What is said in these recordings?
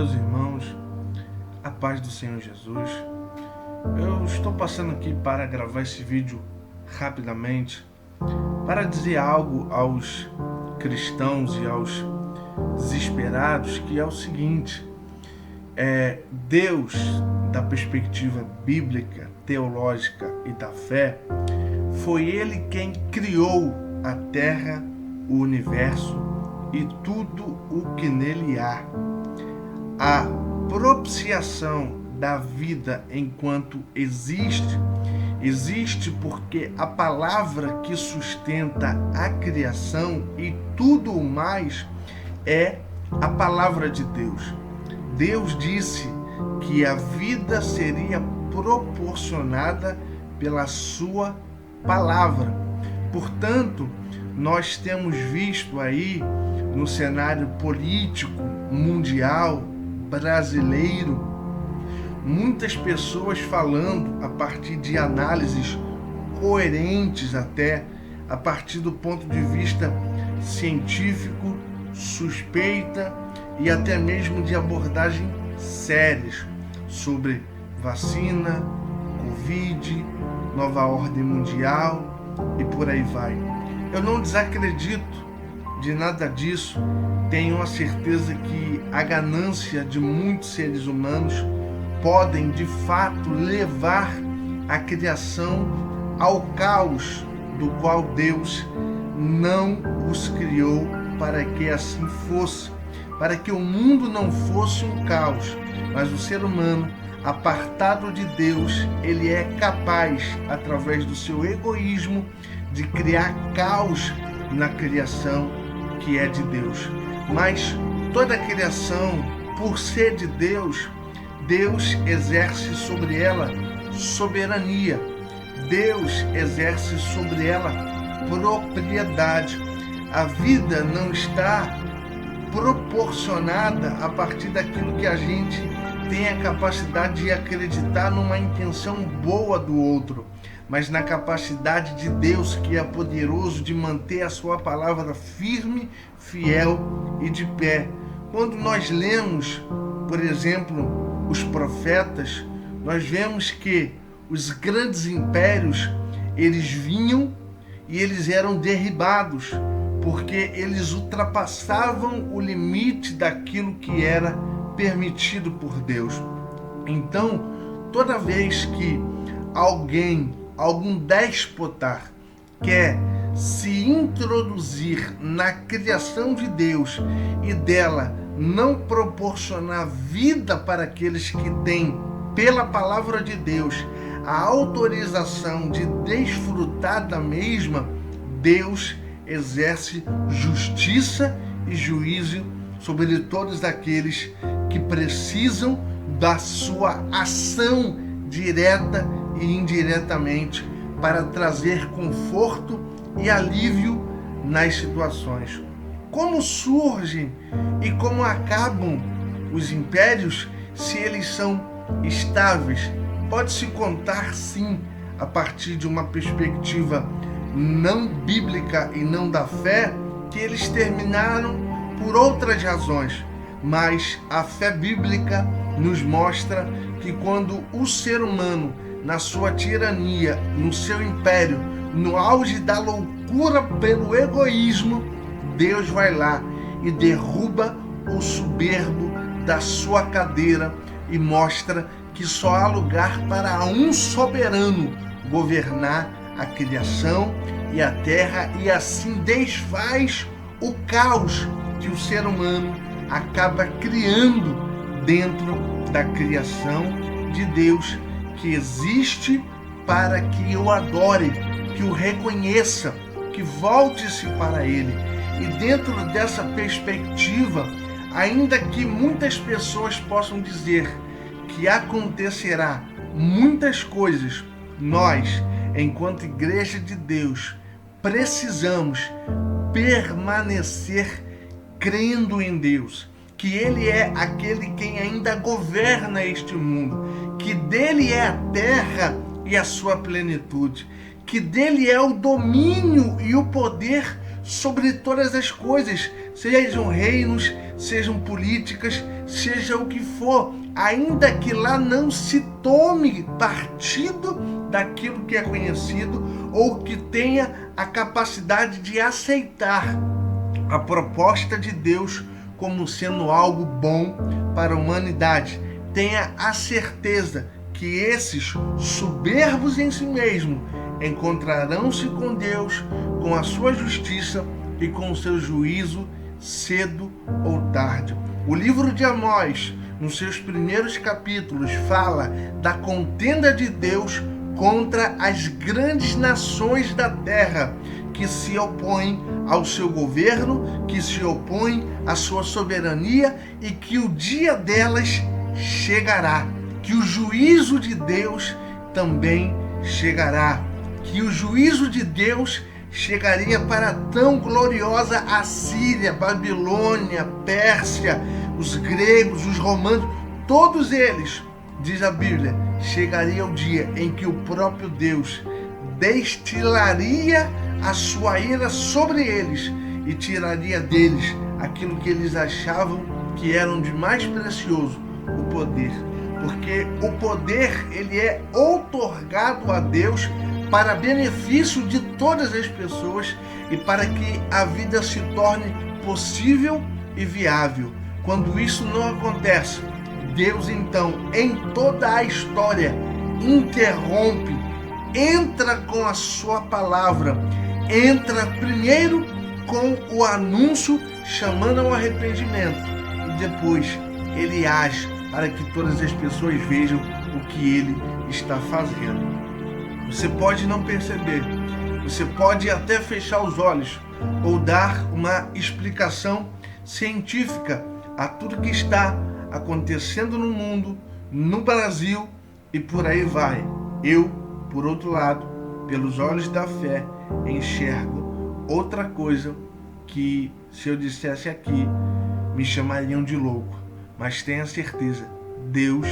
Meus irmãos, a paz do Senhor Jesus. Eu estou passando aqui para gravar esse vídeo rapidamente para dizer algo aos cristãos e aos desesperados, que é o seguinte: Deus, da perspectiva bíblica, teológica e da fé, foi Ele quem criou a terra, o universo e tudo o que nele há. A propiciação da vida enquanto existe porque a palavra que sustenta a criação e tudo o mais é a palavra de Deus. Deus disse que a vida seria proporcionada pela sua palavra. Portanto, nós temos visto aí no cenário político mundial, brasileiro, muitas pessoas falando a partir de análises coerentes, até a partir do ponto de vista científico, suspeita e até mesmo de abordagem sérias sobre vacina, Covid, nova ordem mundial e por aí vai. Eu não desacredito de nada disso. Tenho a certeza que a ganância de muitos seres humanos podem de fato levar a criação ao caos do qual Deus não os criou para que assim fosse, para que o mundo não fosse um caos, mas o ser humano, apartado de Deus, ele é capaz, através do seu egoísmo, de criar caos na criação que é de Deus. Mas toda a criação, por ser de Deus, Deus exerce sobre ela soberania. Deus exerce sobre ela propriedade. A vida não está proporcionada a partir daquilo que a gente tem a capacidade de acreditar numa intenção boa do outro, mas na capacidade de Deus, que é poderoso de manter a sua palavra firme, fiel e de pé. Quando nós lemos, por exemplo, os profetas, nós vemos que os grandes impérios, eles vinham e eles eram derribados, porque eles ultrapassavam o limite daquilo que era permitido por Deus. Então, toda vez que algum déspota quer se introduzir na criação de Deus e dela não proporcionar vida para aqueles que têm, pela palavra de Deus, a autorização de desfrutar da mesma, Deus exerce justiça e juízo sobre todos aqueles que precisam da sua ação direta e indiretamente para trazer conforto e alívio nas situações. Como surgem e como acabam os impérios, se eles são estáveis? Pode-se contar, sim, a partir de uma perspectiva não bíblica e não da fé, que eles terminaram por outras razões, mas a fé bíblica nos mostra que quando o ser humano, na sua tirania, no seu império, no auge da loucura pelo egoísmo, Deus vai lá e derruba o soberbo da sua cadeira e mostra que só há lugar para um soberano governar a criação e a terra, e assim desfaz o caos que o ser humano acaba criando dentro da criação de Deus, que existe para que o adore, que o reconheça, que volte-se para Ele. E dentro dessa perspectiva, ainda que muitas pessoas possam dizer que acontecerá muitas coisas, nós, enquanto Igreja de Deus, precisamos permanecer crendo em Deus, que Ele é aquele quem ainda governa este mundo, que dele é a terra e a sua plenitude, que dele é o domínio e o poder sobre todas as coisas, sejam reinos, sejam políticas, seja o que for, ainda que lá não se tome partido daquilo que é conhecido ou que tenha a capacidade de aceitar a proposta de Deus como sendo algo bom para a humanidade. Tenha a certeza que esses soberbos em si mesmo encontrarão-se com Deus, com a sua justiça e com o seu juízo cedo ou tarde. O livro de Amós, nos seus primeiros capítulos, fala da contenda de Deus contra as grandes nações da terra que se opõem ao seu governo, que se opõem à sua soberania e que o dia delas chegará, que o juízo de Deus também chegará, que o juízo de Deus chegaria para a tão gloriosa Assíria, Babilônia, Pérsia, os gregos, os romanos, todos eles, diz a Bíblia, chegaria o dia em que o próprio Deus destilaria a sua ira sobre eles e tiraria deles aquilo que eles achavam que eram de mais precioso, o poder. Porque o poder, ele é outorgado a Deus para benefício de todas as pessoas e para que a vida se torne possível e viável. Quando isso não acontece, Deus então, em toda a história, interrompe, entra com a sua palavra, entra primeiro com o anúncio chamando ao arrependimento e depois ele age para que todas as pessoas vejam o que ele está fazendo. Você pode não perceber, você pode até fechar os olhos ou dar uma explicação científica a tudo que está acontecendo no mundo, no Brasil e por aí vai. Eu, por outro lado, pelos olhos da fé, enxergo outra coisa que, se eu dissesse aqui, me chamariam de louco. Mas tenha certeza, Deus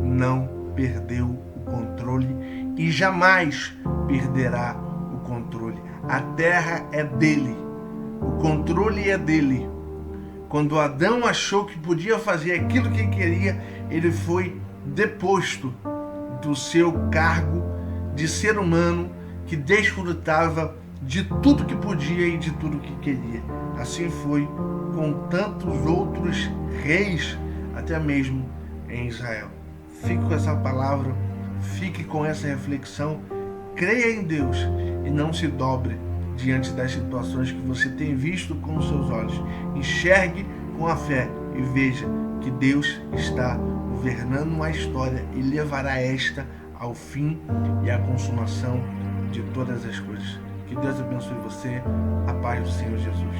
não perdeu o controle e jamais perderá o controle. A terra é dele, o controle é dele. Quando Adão achou que podia fazer aquilo que queria, ele foi deposto do seu cargo de ser humano que desfrutava de tudo que podia e de tudo que queria. Assim foi com tantos outros reis, até mesmo em Israel. Fique com essa palavra, fique com essa reflexão, creia em Deus e não se dobre diante das situações que você tem visto com os seus olhos. Enxergue com a fé e veja que Deus está governando a história e levará esta ao fim e à consumação de todas as coisas. Que Deus abençoe você. A paz do Senhor Jesus.